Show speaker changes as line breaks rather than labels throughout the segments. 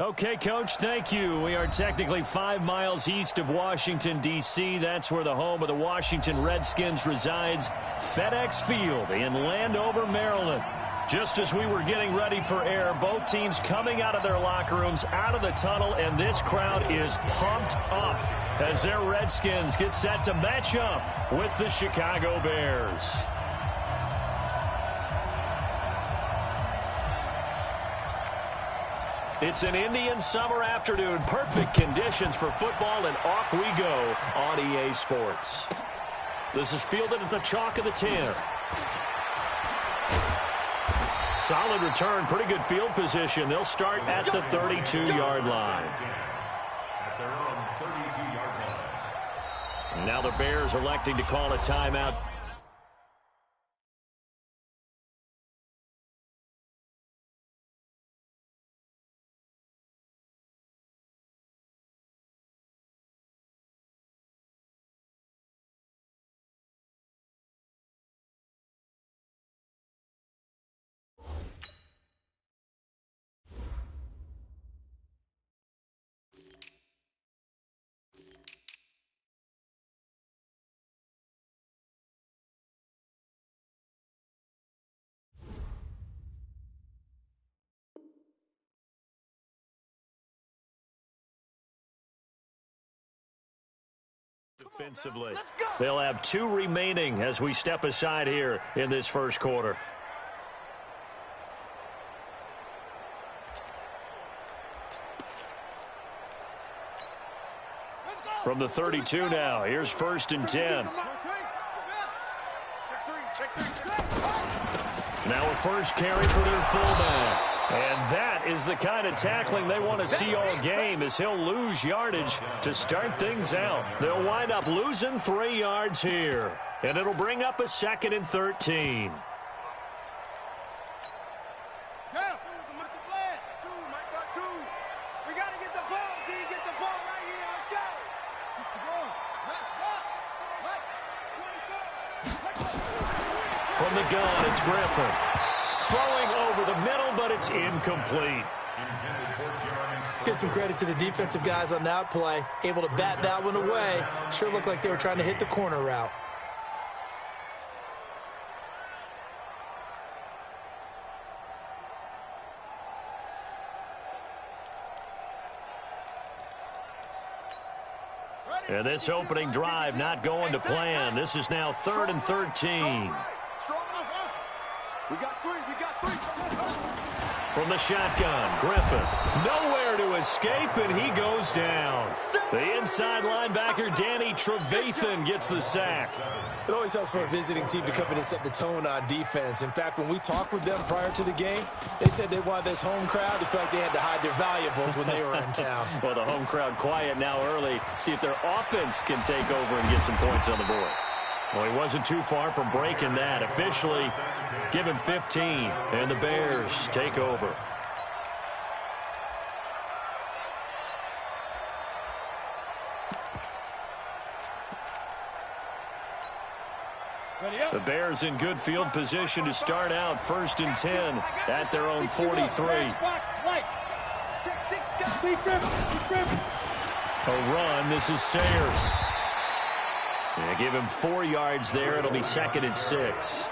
Okay, Coach, thank you. We are technically 5 miles east of Washington, D.C. That's where the home of the Washington Redskins resides, FedEx Field in Landover, Maryland. Just as we were getting ready for air, both teams coming out of their locker rooms, out of the tunnel, and this crowd is pumped up as their Redskins get set to match up with the Chicago Bears. It's an Indian summer afternoon. Perfect conditions for football, and off we go on EA Sports. This is fielded at the chalk of the 10. Solid return, pretty good field position. They'll start at the 32-yard line. Now the Bears electing to call a timeout. Defensively, they'll have 2 remaining as we step aside here in this first quarter. From the 32 now, here's 1st and 10. Now a first carry for their fullback. And that is the kind of tackling they want to see all game, as he'll lose yardage to start things out. They'll wind up losing 3 yards here, and it'll bring up a 2nd and 13. From the gun, it's Griffin. Throwing over the middle, but it's incomplete.
Let's give some credit to the defensive guys on that play. Able to bat that one away. Sure looked like they were trying to hit the corner route.
And this opening drive not going to plan. This is now 3rd and 13.
We got 3.
From the shotgun, Griffin. Nowhere to escape, and he goes down. The inside linebacker, Danny Trevathan, gets the sack.
It always helps for a visiting team to come in and set the tone on defense. In fact, when we talked with them prior to the game, they said they wanted this home crowd to feel like they had to hide their valuables when they were in town.
Well, the home crowd quiet now early. See if their offense can take over and get some points on the board. Well, he wasn't too far from breaking that. Officially, give him 15, and the Bears take over. The Bears in good field position to start out 1st and 10 at their own 43. A run, this is Sayers. Yeah, give him 4 yards there. It'll be 2nd and 6.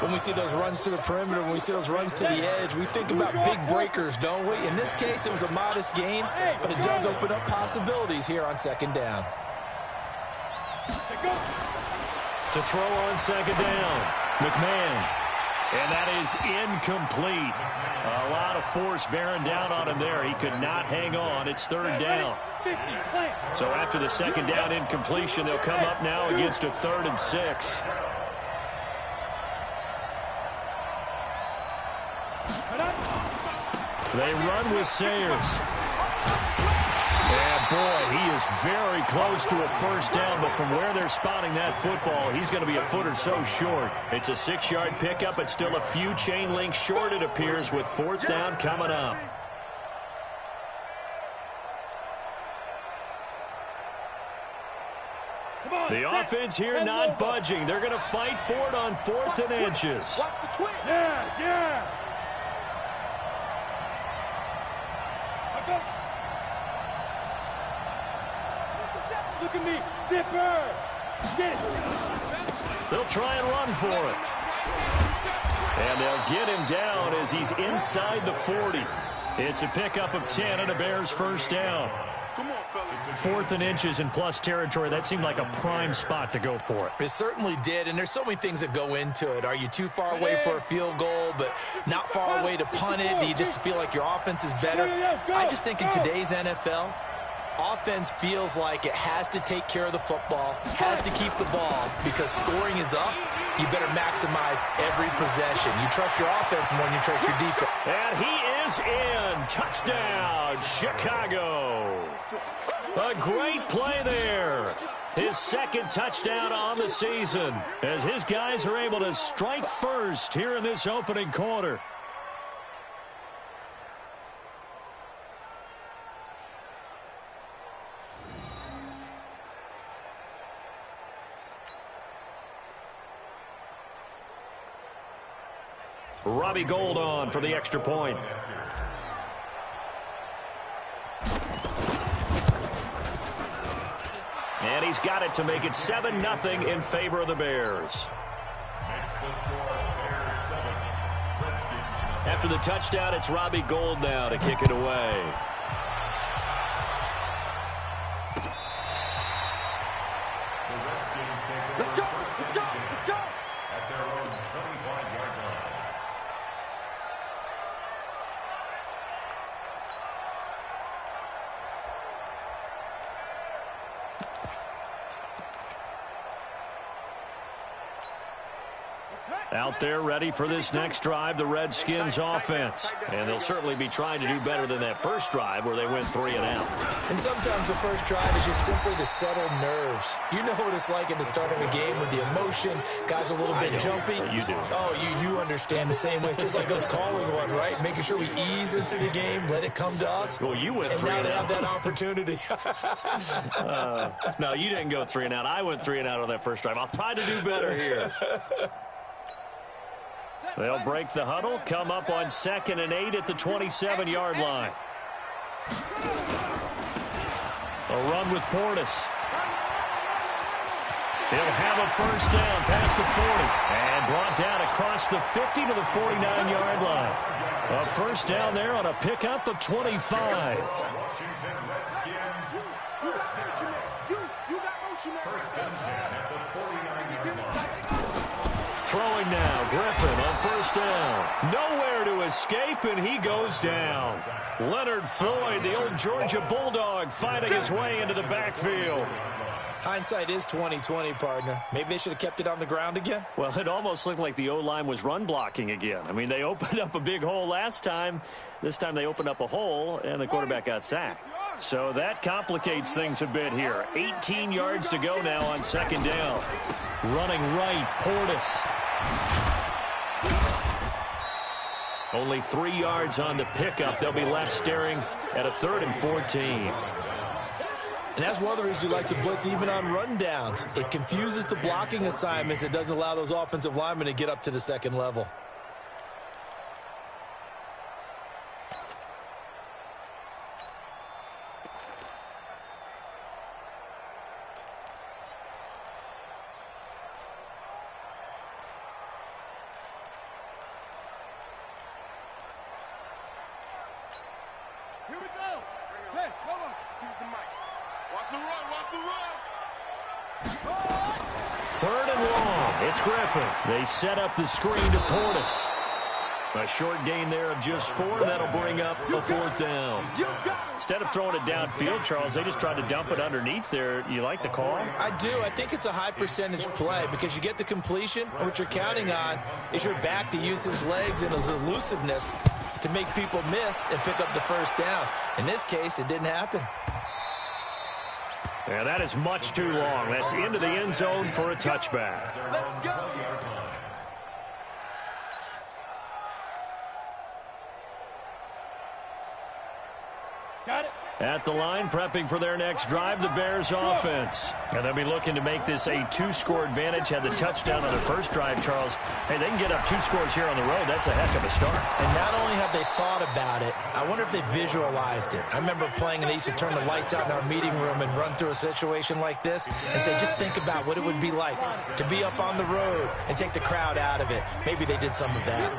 When we see those runs to the perimeter, when we see those runs to the edge, we think about big breakers, don't we? In this case, it was a modest gain, but it does open up possibilities here on 2nd down.
To throw on 2nd down, McMahon. And that is incomplete. A lot of force bearing down on him there. He could not hang on. It's 3rd down. So after the 2nd down incompletion, they'll come up now against a 3rd and 6. They run with Sayers. And, boy, he is very close to a 1st down, but from where they're spotting that football, he's going to be a foot or so short. It's a 6-yard pickup. It's still a few chain links short, it appears, with 4th down coming up. The offense here not budging. They're going to fight for it on 4th and inches.
Yeah. Look at me, zipper. Get it.
They'll try and run for it. And they'll get him down as he's inside the 40. It's a pickup of 10 and a Bears first down. 4th and inches in plus territory. That seemed like a prime spot to go for it.
It certainly did, and there's so many things that go into it. Are you too far away for a field goal, but not far away to punt it? Do you just feel like your offense is better? I just think in today's NFL, offense feels like it has to take care of the football, has to keep the ball, because scoring is up. You better maximize every possession. You trust your offense more than you trust your defense.
And he is in. Touchdown, Chicago. A great play there. His second touchdown on the season as his guys are able to strike first here in this opening quarter. Robbie Gould on for the extra point. And he's got it to make it 7-0 in favor of the Bears. After the touchdown, it's Robbie Gould now to kick it away.
Let's go, let's go, let's go.
At their own 25-yard line.
Out there ready for this next drive, the Redskins offense. And they'll certainly be trying to do better than that first drive where they went 3 and out.
And sometimes the first drive is just simply to settle nerves. You know what it's like at the start of a game with the emotion, guys a little bit jumpy.
You do.
Oh, you understand the same way. It's just like us calling one, right? Making sure we ease into the game, let it come to us.
Well, you went 3
and
and
now they
out.
have that opportunity.
No, you didn't go 3 and out. I went 3 and out on that first drive. I'll try to do better here. They'll break the huddle, come up on 2nd and 8 at the 27-yard line. A run with Portis. He'll have a first down past the 40 and brought down across the 50 to the 49-yard line. A first down there on a pickup of 25.
Washington Redskins. First and 10 at the 49-yard line.
Throwing now, Griffin on first down. Nowhere to escape, and he goes down. Leonard Floyd, the old Georgia Bulldog, fighting his way into the backfield.
Hindsight is 20/20, partner. Maybe they should have kept it on the ground again.
Well, it almost looked like the O-line was run blocking again. I mean, they opened up a big hole last time. This time they opened up a hole, and the quarterback got sacked. So that complicates things a bit here. 18 yards to go now on 2nd down. Running right, Portis. Only 3 yards on the pickup. They'll be left staring at a 3rd and 14.
And that's one of the reasons you like to blitz even on rundowns. It confuses the blocking assignments. It doesn't allow those offensive linemen to get up to the 2nd level.
Here we go. Hey, hold on. Choose the mic. Watch the run, watch the run.
3rd and long. It's Griffin. They set up the screen to Portis. A short gain there of just 4, and that'll bring up a 4th down. Instead of throwing it downfield, Charles, they just tried to dump it underneath there. You like the call?
I do. I think it's a high percentage play because you get the completion, and what you're counting on is your back to use his legs and his elusiveness to make people miss and pick up the first down. In this case, it didn't happen.
Yeah, that is much too long. That's into the end zone for a touchback.
Let's go.
At the line, prepping for their next drive, the Bears offense. And they'll be looking to make this a two-score advantage. Had the touchdown on their first drive, Charles. Hey, they can get up 2 scores here on the road. That's a heck of a start.
And not only have they thought about it, I wonder if they visualized it. I remember playing, and they used to turn the lights out in our meeting room and run through a situation like this and say, just think about what it would be like to be up on the road and take the crowd out of it. Maybe they did some of that.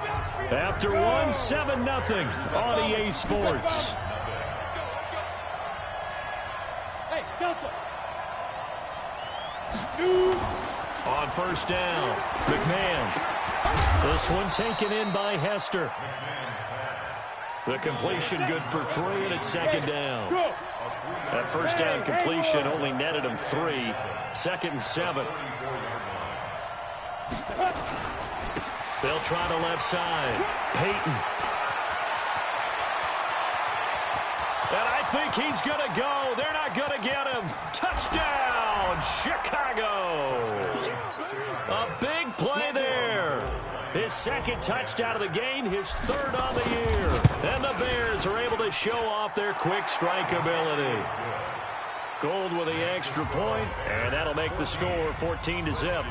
After one, 7-0 on EA Sports. On first down, McMahon. This one taken in by Hester. The completion good for 3, and it's second down. That first down completion only netted him 3. 2nd and 7. They'll try the left side. Peyton. And I think he's going to go. They're not going to get him. Touchdown, Chicago. A big play there. His 2nd touchdown of the game, his 3rd on the year. And the Bears are able to show off their quick strike ability. Gold with the extra point, and that'll make the score 14-0.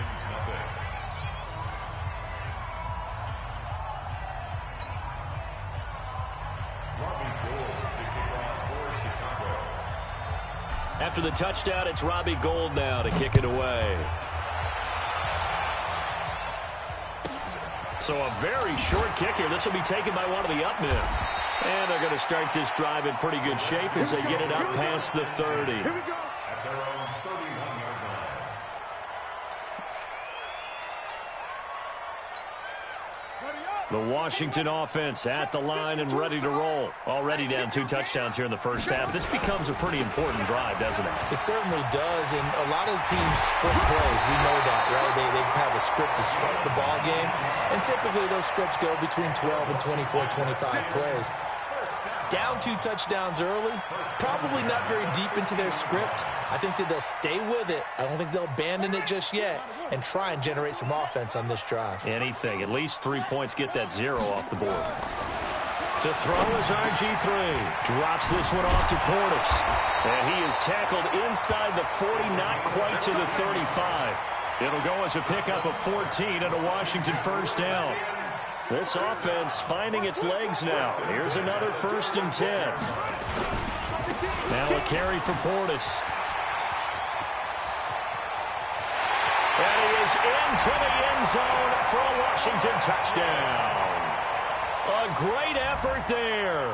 After the touchdown, it's Robbie Gould now to kick it away. So a very short kick here. This will be taken by one of the up men. And they're going to start this drive in pretty good shape as they get it up past the 30.
At their own 31-yard line.
The Washington offense at the line and ready to roll. Already down 2 touchdowns here in the first half. This becomes a pretty important drive, doesn't it?
It certainly does, and a lot of the teams script plays. We know that, right? They have a script to start the ball game, and typically those scripts go between 12 and 24, 25 plays. Down 2 touchdowns early, probably not very deep into their script. I think that they'll stay with it. I don't think they'll abandon it just yet and try and generate some offense on this drive.
Anything. At least 3 points, get that 0 off the board. To throw is RG3. Drops this one off to Portis. And he is tackled inside the 40, not quite to the 35. It'll go as a pickup of 14 and a Washington first down. This offense finding its legs now. Here's another 1st and 10. Now a carry for Portis. And he is into the end zone for a Washington touchdown. A great effort there.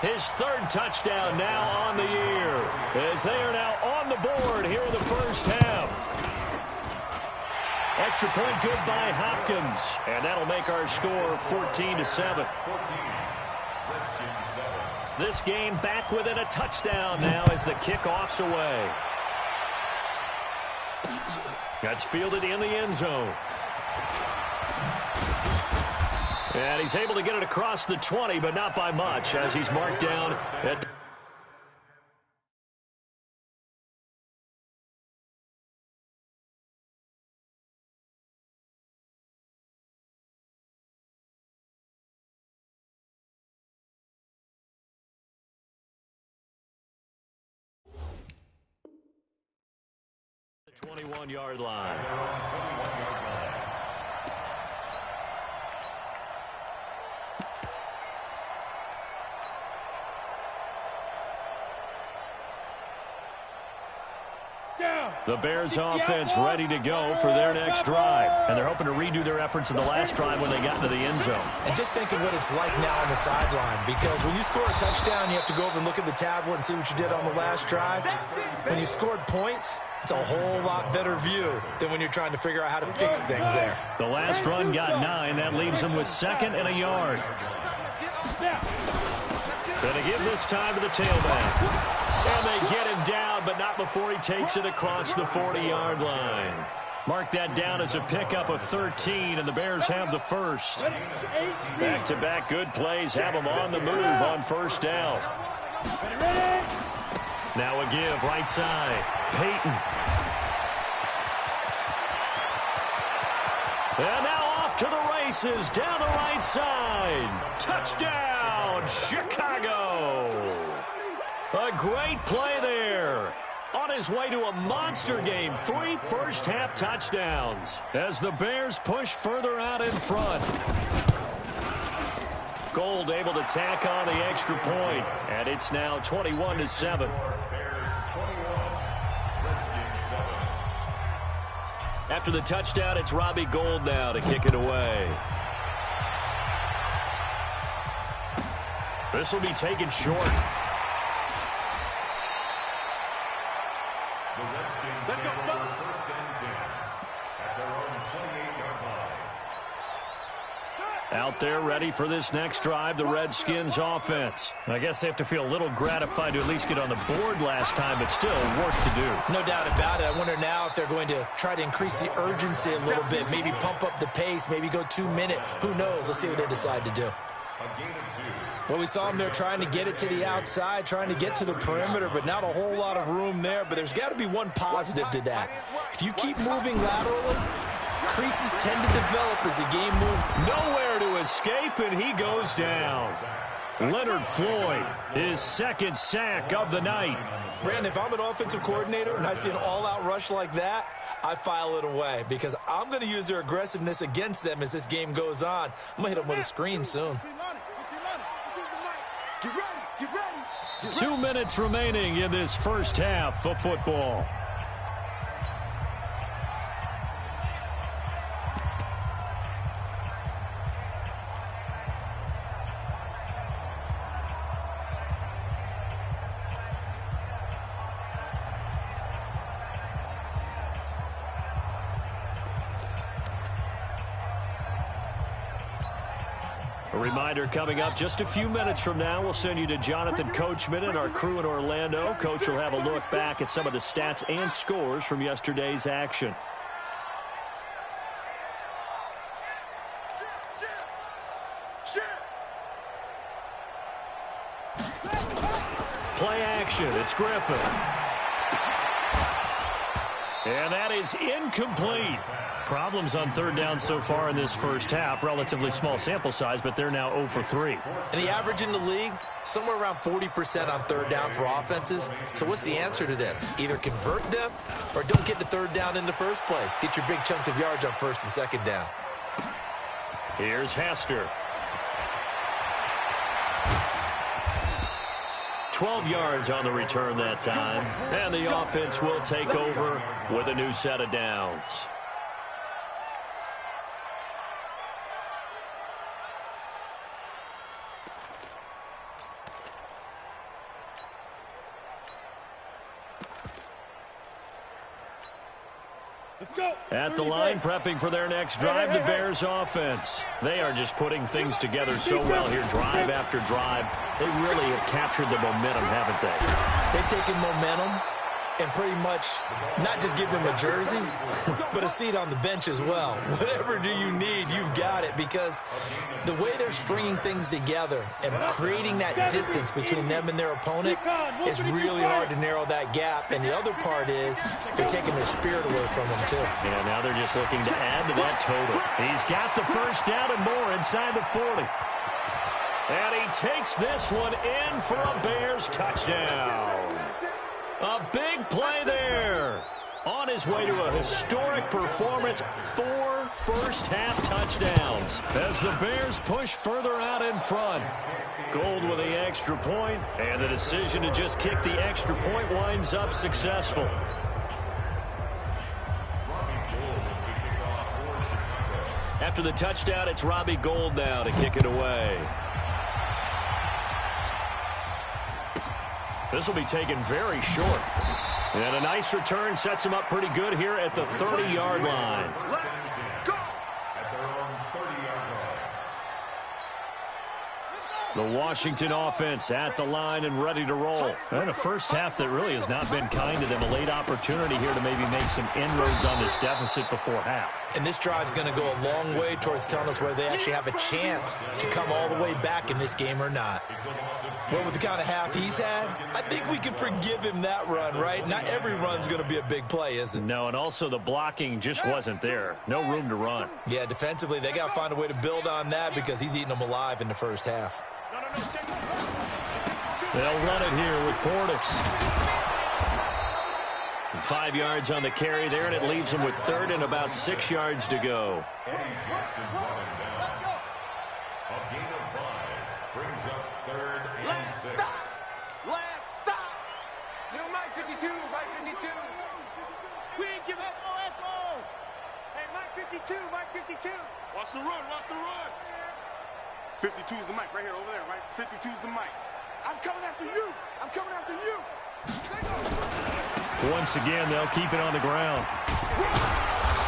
His 3rd touchdown now on the year, as they are now on the board here in the first half. Extra point good by Hopkins, and that'll make our score 14-7. This game back within a touchdown now as the kickoff's away. That's fielded in the end zone. And he's able to get it across the 20, but not by much, as he's marked down at the 21-yard line. The Bears offense ready to go for their next drive. And they're hoping to redo their efforts in the last drive when they got into the end zone.
And just think of what it's like now on the sideline, because when you score a touchdown, you have to go over and look at the tablet and see what you did on the last drive. When you scored points, it's a whole lot better view than when you're trying to figure out how to fix things there.
The last run got 9. That leaves them with 2nd and a yard. Going to give this time to the tailback. And they get him down, but not before he takes it across the 40-yard line. Mark that down as a pickup of 13, and the Bears have the first. Back-to-back good plays have them on the move on first down. Now a give right side. Peyton. And now off to the races down the right side. Touchdown, Chicago. A great play there. On his way to a monster game, 3 first-half touchdowns as the Bears push further out in front. Gold able to tack on the extra point, and it's now 21-7. After the touchdown, it's Robbie Gould now to kick it away. This will be taken short.
Let's go.
First and 10 at their own 28-yard line.
Out there ready for this next drive, the Redskins offense. I guess they have to feel a little gratified to at least get on the board last time, but still work to do.
No doubt about it. I wonder now if they're going to try to increase the urgency a little bit, maybe pump up the pace, maybe go 2-minute. Who knows? Let's see what they decide to do.
A gain of 2.
Well, we saw them there trying to get it to the outside, trying to get to the perimeter, but not a whole lot of room there. But there's got to be one positive to that. If you keep moving laterally, creases tend to develop as the game moves.
Nowhere to escape, and he goes down. Leonard Floyd, his second sack of the night.
Brandon, if I'm an offensive coordinator and I see an all-out rush like that, I file it away because I'm going to use their aggressiveness against them as this game goes on. I'm going to hit them with a screen soon.
Get ready.
2 minutes remaining in this first half of football. A reminder coming up just a few minutes from now, we'll send you to Jonathan Coachman and our crew in Orlando. Coach will have a look back at some of the stats and scores from yesterday's action. Play action, it's Griffin. And that is incomplete. Problems on third down so far in this first half. Relatively small sample size, but they're now 0 for 3.
And the average in the league, somewhere around 40% on third down for offenses. So what's the answer to this? Either convert them or don't get the third down in the first place. Get your big chunks of yards on first and second down.
Here's Hester. 12 yards on the return that time. And the offense will take over with a new set of downs. At the line, prepping for their next drive, the Bears offense. They are just putting things together so well here, drive after drive. They really have captured the momentum, haven't they?
They've taken momentum and pretty much not just give them a jersey, but a seat on the bench as well. Whatever do you need, you've got it, because the way they're stringing things together and creating that distance between them and their opponent is really hard to narrow that gap. And the other part is they're taking their spirit away from them, too.
Yeah, now they're just looking to add to that total. He's got the first down and more inside the 40. And he takes this one in for a Bears touchdown. A big play there. On his way to a historic performance, 4 first-half touchdowns as the Bears push further out in front. Gold with the extra point, and the decision to just kick the extra point winds up successful. After the touchdown, it's Robbie Gould now to kick it away. This will be taken very short. And a nice return sets him up pretty good here at the 30-yard line. The Washington offense at the line and ready to roll. And a first half that really has not been kind to them. A late opportunity here to maybe make some inroads on this deficit before half.
And this drive's going to go a long way towards telling us whether they actually have a chance to come all the way back in this game or not. Well, with the kind of half he's had, I think we can forgive him that run, right? Not every run's going to be a big play, is it?
No, and also the blocking just wasn't there. No room to run.
Yeah, defensively, they got to find a way to build on that because he's eating them alive in the first half.
They'll run it here with Portis. 5 yards on the carry there, and it leaves them with third and about 6 yards to go.
Eddie Jackson brought him down. A gain of 5 brings up third and 6.
Last stop. Yo, Mike 52, Mike 52. We ain't giving up. Echo. Hey, Mike 52, Mike 52. Watch the run, watch the run. 52 is the mic right here, over there, right? 52 is the mic. I'm coming after you. I'm coming after you.
Once again, they'll keep it on the ground.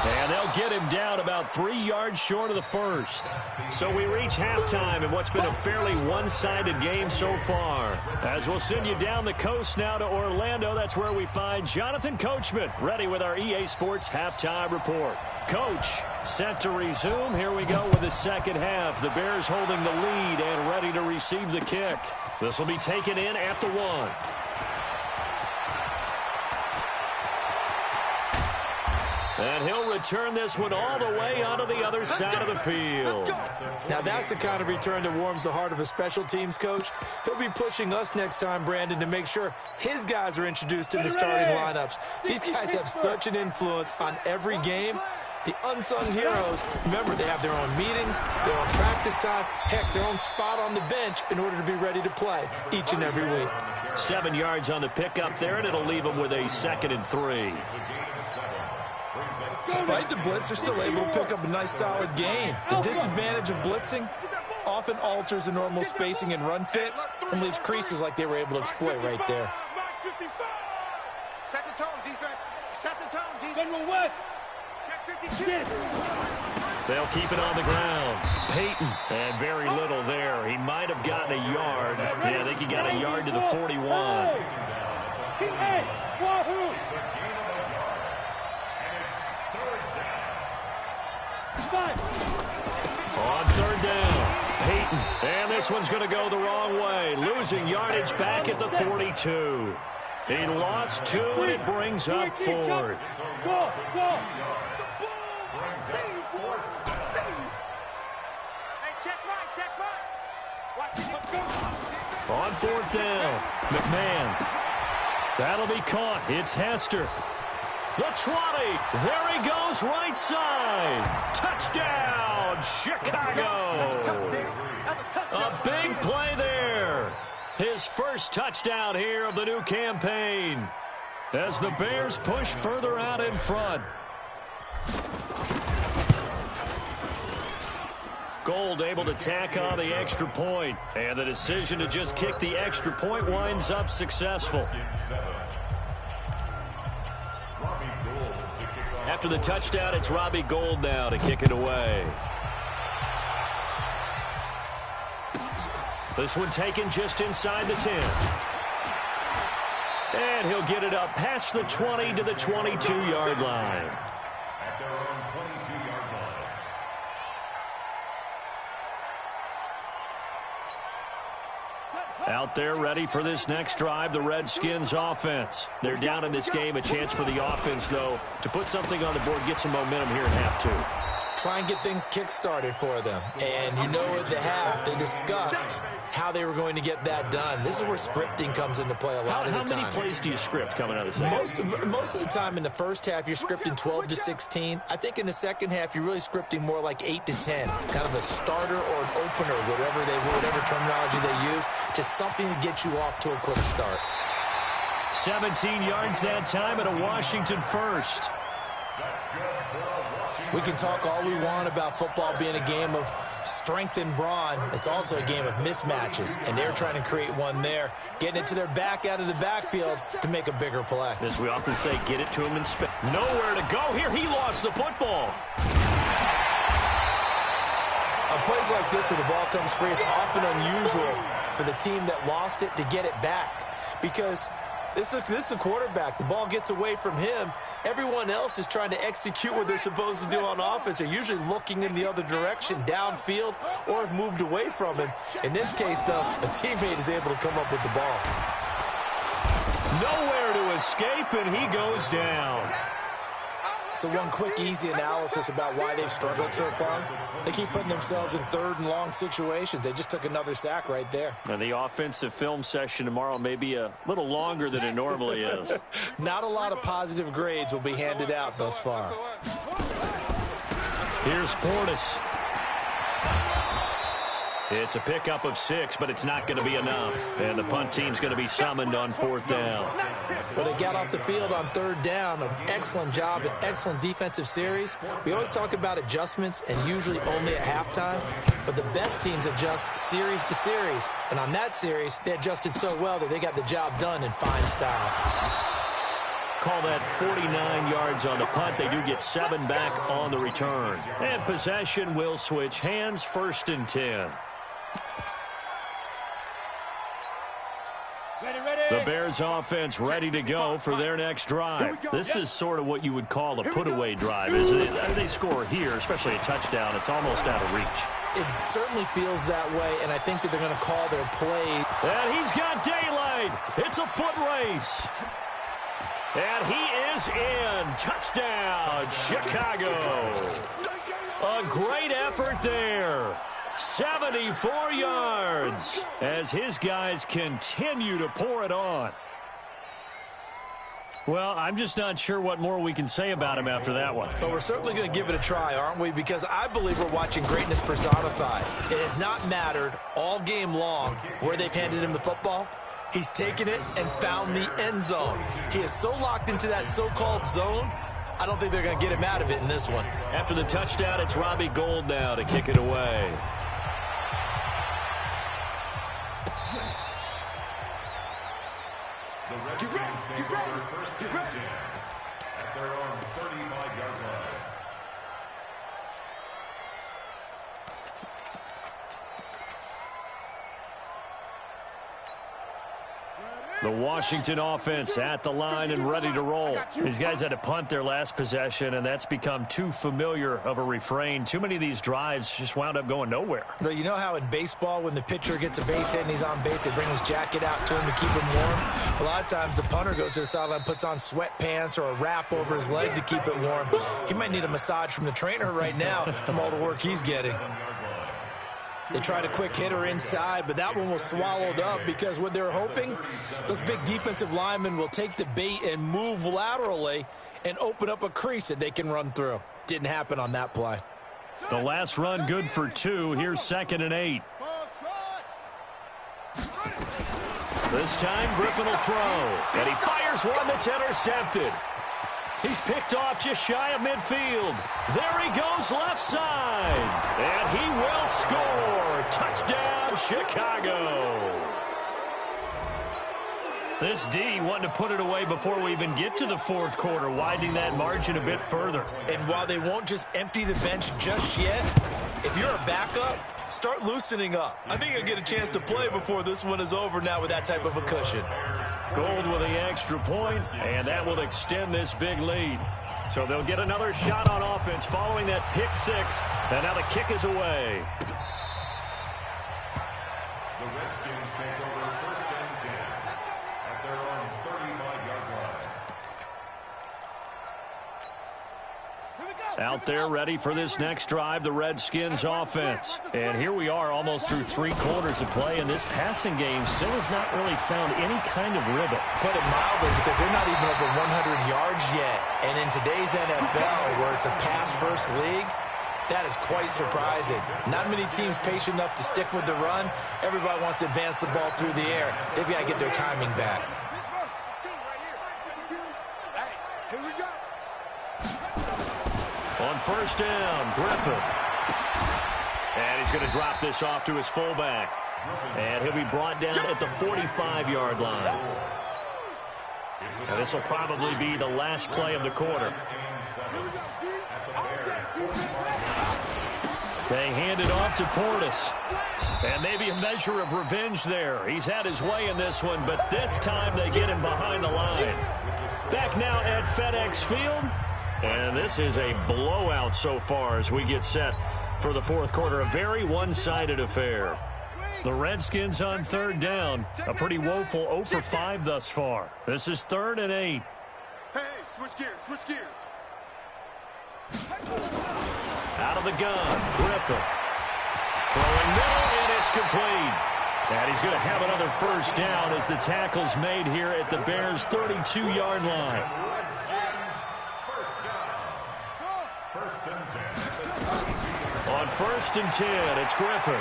And they'll get him down about 3 yards short of the first. So we reach halftime in what's been a fairly one-sided game so far. As we'll send you down the coast now to Orlando, that's where we find Jonathan Coachman, ready with our EA Sports halftime report. Coach, set to resume. Here we go with the second half. The Bears holding the lead and ready to receive the kick. This will be taken in at the 1. And he'll return this one all the way onto the other side of the field.
Now that's the kind of return that warms the heart of a special teams coach. He'll be pushing us next time, Brandon, to make sure his guys are introduced in the starting lineups. These guys have such an influence on every game. The unsung heroes, remember, they have their own meetings, their own practice time, heck, their own spot on the bench in order to be ready to play each and every week.
7 yards on the pickup there, and it'll leave them with a 2nd and 3.
Despite the blitz, they're still able to pick up a nice, solid gain. The disadvantage of blitzing often alters the normal spacing and run fits and leaves creases like they were able to exploit right there.
Set the tone, defense. Set the tone, defense.
General West.
Check 52.
They'll keep it on the ground. Peyton, and very little there. He might have gotten a yard. Yeah, I think he got a yard to the 41.
Hey, Wahoo!
On third down, Peyton. And this one's going to go the wrong way. Losing yardage back at the 42. He lost 2, and it brings up 4th.
Go, go.
Hey, check mine.
On 4th down, McMahon. That'll be caught. It's Hester. The 20. There he goes, right side. Touchdown, Chicago. A big play there. His first touchdown here of the new campaign. As the Bears push further out in front. Gold able to tack on the extra point. And the decision to just kick the extra point winds up successful. After the touchdown, it's Robbie Gould now to kick it away. This one taken just inside the 10. And he'll get it up past the 20 to the 22-yard line.
At their own 22-yard line.
Out there ready for this next drive, the Redskins offense. They're down in this game. A chance for the offense, though, to put something on the board, get some momentum here in half 2.
Try and get things kick-started for them. And you know at the half, they discussed how they were going to get that done. This is where scripting comes into play a lot of the time.
How many plays do you script coming out of the second?
Most of the time in the first half, you're scripting 12 to 16. I think in the second half, you're really scripting more like 8 to 10. Kind of a starter or an opener, whatever terminology they use. Just something to get you off to a quick start.
17 yards that time and a Washington first.
We can talk all we want about football being a game of strength and brawn. It's also a game of mismatches, and they're trying to create one there, getting it to their back out of the backfield to make a bigger play.
As we often say, get it to him in space. Nowhere to go here. He lost the football.
On plays like this where the ball comes free, it's often unusual for the team that lost it to get it back because this is the quarterback. The ball gets away from him. Everyone else is trying to execute what they're supposed to do on offense. They're usually looking in the other direction, downfield, or have moved away from him. In this case, though, a teammate is able to come up with the ball.
Nowhere to escape, and he goes down.
So one quick, easy analysis about why they've struggled so far. They keep putting themselves in 3rd and long situations. They just took another sack right there.
And the offensive film session tomorrow may be a little longer than it normally is.
Not a lot of positive grades will be handed out thus far.
Here's Portis. It's a pickup of 6, but it's not going to be enough. And the punt team's going to be summoned on 4th down.
Well, they got off the field on 3rd down. An excellent job, an excellent defensive series. We always talk about adjustments and usually only at halftime. But the best teams adjust series to series. And on that series, they adjusted so well that they got the job done in fine style.
Call that 49 yards on the punt. They do get 7 back on the return. And possession will switch hands, 1st and 10. The Bears offense ready to go for their next drive. This is sort of what you would call a put-away drive, isn't it? They score here, especially a touchdown. It's almost out of reach.
It certainly feels that way, and I think that they're going to call their play.
And he's got daylight. It's a foot race. And he is in. Touchdown, Chicago. A great effort there. 74 yards as his guys continue to pour it on. Well, I'm just not sure what more we can say about him after that one.
But we're certainly going to give it a try, aren't we? Because I believe we're watching greatness personified. It has not mattered all game long where they've handed him the football. He's taken it and found the end zone. He is so locked into that so-called zone, I don't think they're going to get him out of it in this one.
After the touchdown, it's Robbie Gould now to kick it away.
The Redskins take over 1st and 10 at their own 35-yard line.
The Washington offense at the line and ready to roll. These guys had to punt their last possession, and that's become too familiar of a refrain. Too many of these drives just wound up going nowhere.
But you know how in baseball, when the pitcher gets a base hit and he's on base, they bring his jacket out to him to keep him warm? A lot of times the punter goes to the sideline, puts on sweatpants or a wrap over his leg to keep it warm. He might need a massage from the trainer right now from all the work he's getting. They tried a quick hitter inside, but that one was swallowed up because what they're hoping, those big defensive linemen will take the bait and move laterally and open up a crease that they can run through. Didn't happen on that play.
The last run good for 2. Here's 2nd and 8. This time Griffin will throw, and he fires one that's intercepted. He's picked off just shy of midfield. There he goes left side. And he will score. Touchdown, Chicago. This D wanting to put it away before we even get to the 4th quarter, widening that margin a bit further.
And while they won't just empty the bench just yet, if you're a backup, start loosening up. I think you'll get a chance to play before this one is over now with that type of a cushion.
Gould with the extra point, and that will extend this big lead. So they'll get another shot on offense following that pick 6, and now the kick is away.
The Redskins take over 1st and 10 at their own 35-yard line.
Out there ready for this next drive, the Redskins offense. And here we are almost through 3 quarters of play, and this passing game still has not really found any kind of rhythm.
Put it mildly, because they're not even over 100 yards yet. And in today's NFL, where it's a pass-first league, that is quite surprising. Not many teams patient enough to stick with the run. Everybody wants to advance the ball through the air. They've got to get their timing back.
On 1st down, Griffin. And he's going to drop this off to his fullback. And he'll be brought down at the 45-yard line. And this will probably be the last play of the quarter. They hand it off to Portis. And maybe a measure of revenge there. He's had his way in this one, but this time they get him behind the line. Back now at FedEx Field. And this is a blowout so far as we get set for the 4th quarter. A very one-sided affair. The Redskins on 3rd down. A pretty woeful 0 for 5 thus far. This is 3rd and 8.
Hey, switch gears, switch gears.
Out of the gun, Griffin. Throwing middle, and it's complete. And he's going to have another first down as the tackle's made here at the Bears' 32-yard line. On 1st and 10, it's Griffin.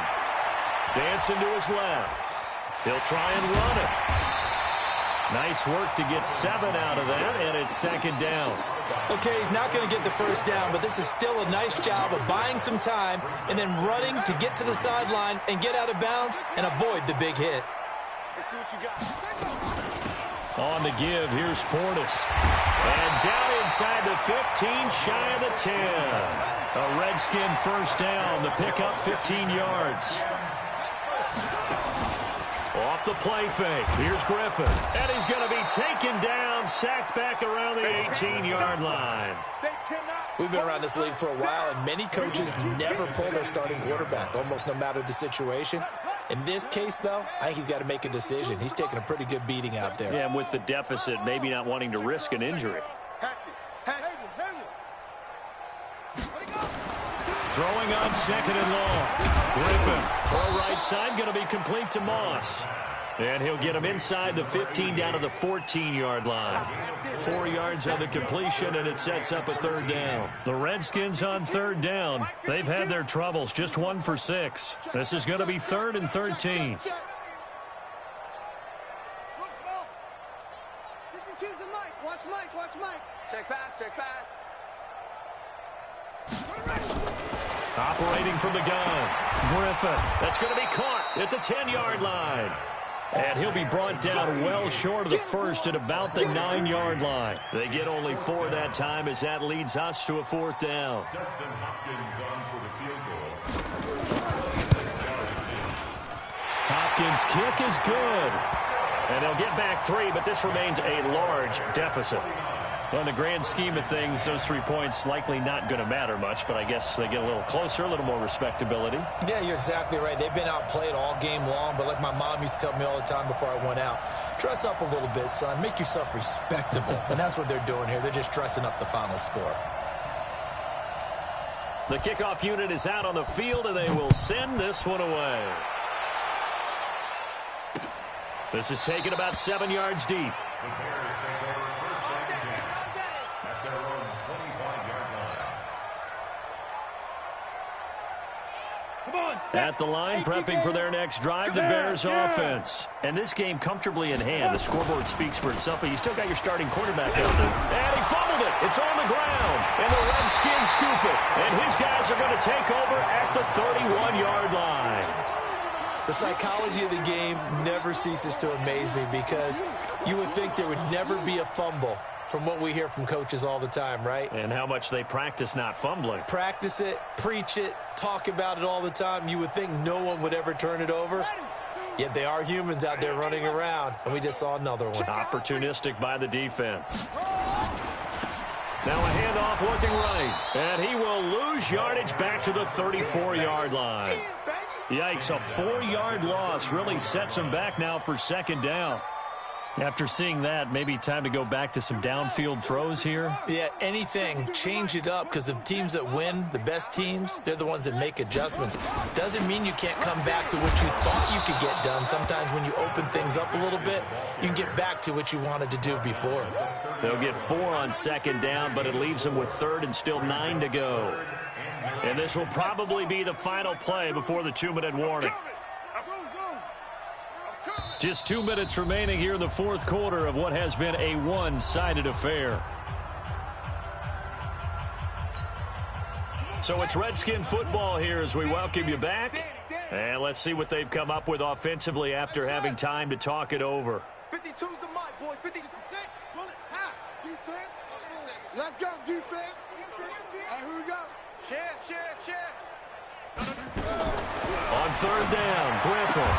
Dancing to his left. He'll try and run it. Nice work to get 7 out of that, and it's 2nd down.
Okay, he's not going to get the first down, but this is still a nice job of buying some time and then running to get to the sideline and get out of bounds and avoid the big hit.
Let's see what you got.
On the give, here's Portis. And down inside the 15, shy of the 10. A Redskin first down, the pickup 15 yards. Off the play fake, here's Griffin. And he's going to be taken down, sacked back around the 18-yard line.
We've been around this league for a while, and many coaches never pull their starting quarterback, almost no matter the situation. In this case, though, I think he's got to make a decision. He's taking a pretty good beating out there.
Yeah, and with the deficit, maybe not wanting to risk an injury. Throwing on 2nd and long. Griffin, throw right side, going to be complete to Moss. And he'll get him inside the 15 down to the 14-yard line. 4 yards on the completion, and it sets up a 3rd down. The Redskins on 3rd down. They've had their troubles, just 1 for 6. This is going to be 3rd and 13.
Watch Mike. Check pass.
Operating from the gun. Griffin. That's going to be caught at the 10-yard line. And he'll be brought down well short of the first at about the 9-yard line. They get only 4 that time as that leads us to a 4th down.
Dustin Hopkins on for the field goal.
Hopkins' kick is good. And they'll get back 3, but this remains a large deficit. Well, in the grand scheme of things, those 3 points likely not going to matter much, but I guess they get a little closer, a little more respectability.
Yeah, you're exactly right. They've been outplayed all game long, but like my mom used to tell me all the time before I went out, dress up a little bit, son. Make yourself respectable. And that's what they're doing here. They're just dressing up the final score.
The kickoff unit is out on the field, and they will send this one away. This is taken about 7 yards deep.
The Bears take over 1st and 10 at their own 25-yard line.
At the line, prepping for their next drive, the Bears offense. And this game comfortably in hand. The scoreboard speaks for itself, but you still got your starting quarterback out there. And he fumbled it. It's on the ground. And the Redskins scoop it. And his guys are going to take over at the 31-yard line.
The psychology of the game never ceases to amaze me because you would think there would never be a fumble from what we hear from coaches all the time, right?
And how much they practice not fumbling.
Practice it, preach it, talk about it all the time. You would think no one would ever turn it over. Yet they are humans out there running around, and we just saw another one.
Opportunistic by the defense. Now a handoff looking right. And he will lose yardage back to the 34-yard line. Yikes, a 4-yard loss really sets him back now for 2nd down. After seeing that, maybe time to go back to some downfield throws here.
Yeah, anything. Change it up because the teams that win, the best teams, they're the ones that make adjustments. Doesn't mean you can't come back to what you thought you could get done. Sometimes when you open things up a little bit, you can get back to what you wanted to do before.
They'll get 4 on 2nd down, but it leaves them with 3rd and still 9 to go. And this will probably be the final play before the 2-minute warning. Just 2 minutes remaining here in the 4th quarter of what has been a one-sided affair. So it's Redskin football here as we welcome you back. And let's see what they've come up with offensively after having time to talk it over.
52's the mic, boys. 56. Defense. Let's go, defense. All right, here we go. Share.
On 3rd down, Griffin.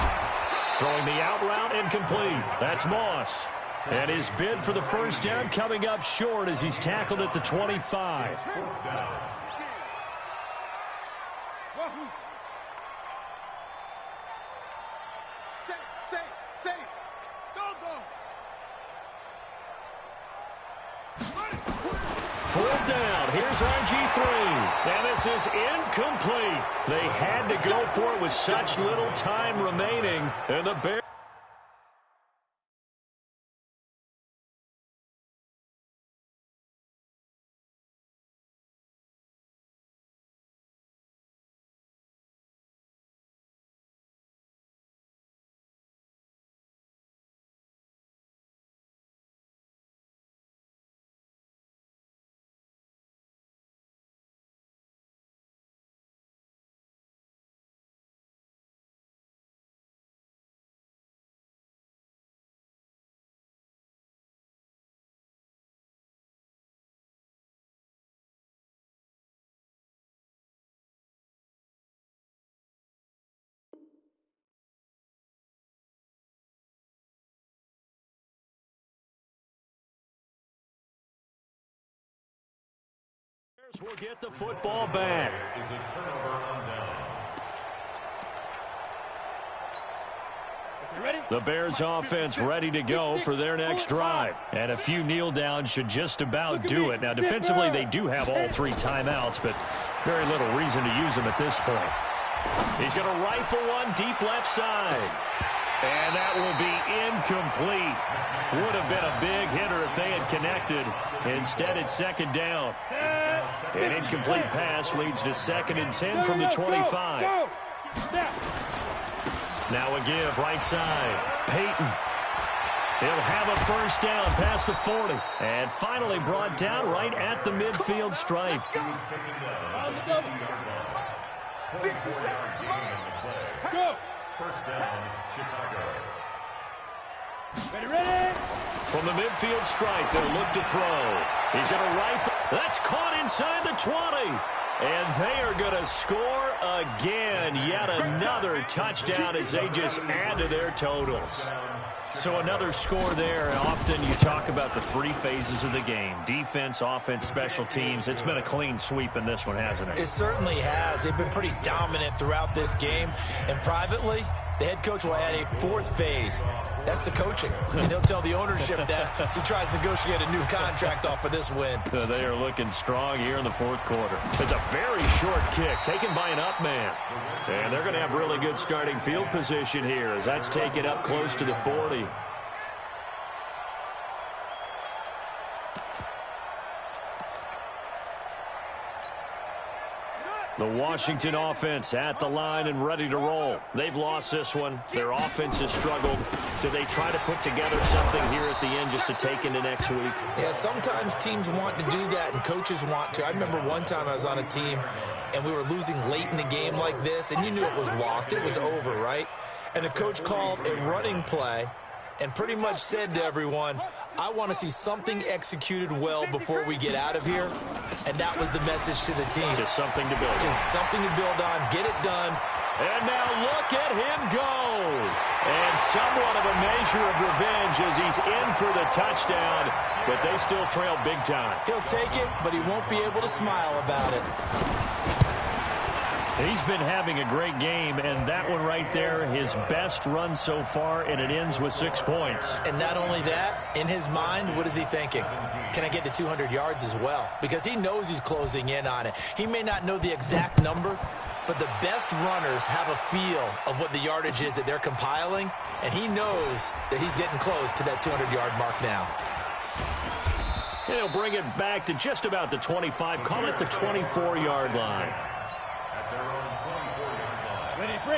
Throwing the out route incomplete. That's Moss. And his bid for the first down coming up short as he's tackled at the 25.
Safe. Go.
4th down. Here's RG3. And this is incomplete. They had to go for it with such little time remaining. And the Bears. Will get the football back. The Bears offense ready to go for their next drive. And a few kneel downs should just about do it. Now, defensively, they do have all 3 timeouts, but very little reason to use them at this point. He's going to rifle one deep left side. And that will be incomplete. Would have been a big hitter if they had connected. Instead, it's 2nd down. An incomplete pass leads to 2nd and 10 from the 25. Now a give, right side. Peyton. He'll have a 1st down past the 40. And finally brought down right at the midfield stripe.
Go.
1st down, Chicago.
Ready.
From the midfield stripe, they'll look to throw. He's going to rifle. That's caught inside the 20. And they are going to score again. Yet another touchdown as they just add to their totals. So another score there. Often you talk about the 3 phases of the game. Defense, offense, special teams. It's been a clean sweep in this one, hasn't it?
It certainly has. They've been pretty dominant throughout this game. And privately, the head coach will add a 4th phase. That's the coaching. And he'll tell the ownership that as he tries to negotiate a new contract off of this win.
They are looking strong here in the 4th quarter. It's a very short kick taken by an up man. And they're going to have really good starting field position here as that's taken up close to the 40. The Washington offense at the line and ready to roll. They've lost this one. Their offense has struggled. Do they try to put together something here at the end just to take into next week?
Yeah, sometimes teams want to do that and coaches want to. I remember one time I was on a team and we were losing late in the game like this, and you knew it was lost. It was over, right? And the coach called a running play and pretty much said to everyone, I want to see something executed well before we get out of here. And that was the message to the team.
Just something to build on.
Just something to build on. Get it done.
And now look at him go. And somewhat of a measure of revenge as he's in for the touchdown. But they still trail big time.
He'll take it, but he won't be able to smile about it.
He's been having a great game, and that one right there, his best run so far, and it ends with 6 points.
And not only that, in his mind, what is he thinking? Can I get to 200 yards as well? Because he knows he's closing in on it. He may not know the exact number, but the best runners have a feel of what the yardage is that they're compiling, and he knows that he's getting close to that 200-yard mark now.
And he'll bring it back to just about the 25, call it the 24-yard line.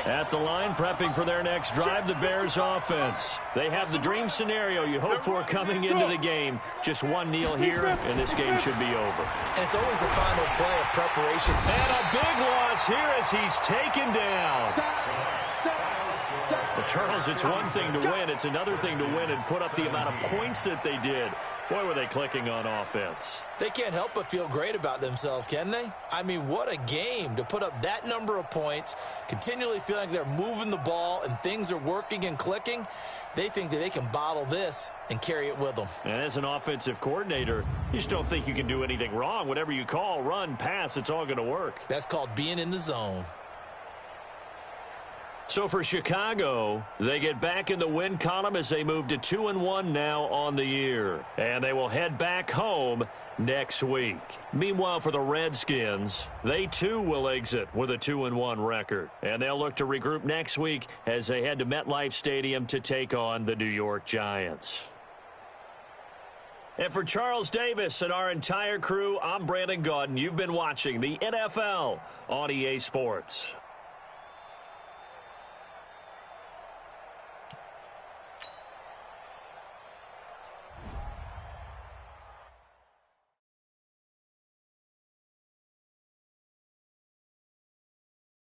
At the line, prepping for their next drive, the Bears offense. They have the dream scenario you hope for coming into the game. Just one kneel here, and this game should be over.
And it's always the final play of preparation.
And a big loss here as he's taken down. But Charles, it's one thing to win. It's another thing to win and put up the amount of points that they did. Boy, were they clicking on offense.
They can't help but feel great about themselves, can they? I mean, what a game to put up that number of points, continually feeling like they're moving the ball and things are working and clicking. They think that they can bottle this and carry it with them.
And as an offensive coordinator, you just don't think you can do anything wrong. Whatever you call, run, pass, it's all going to work.
That's called being in the zone.
So for Chicago, they get back in the win column as they move to 2-1 now on the year. And they will head back home next week. Meanwhile, for the Redskins, they too will exit with a 2-1 record. And they'll look to regroup next week as they head to MetLife Stadium to take on the New York Giants. And for Charles Davis and our entire crew, I'm Brandon Gaudin. You've been watching the NFL on EA Sports.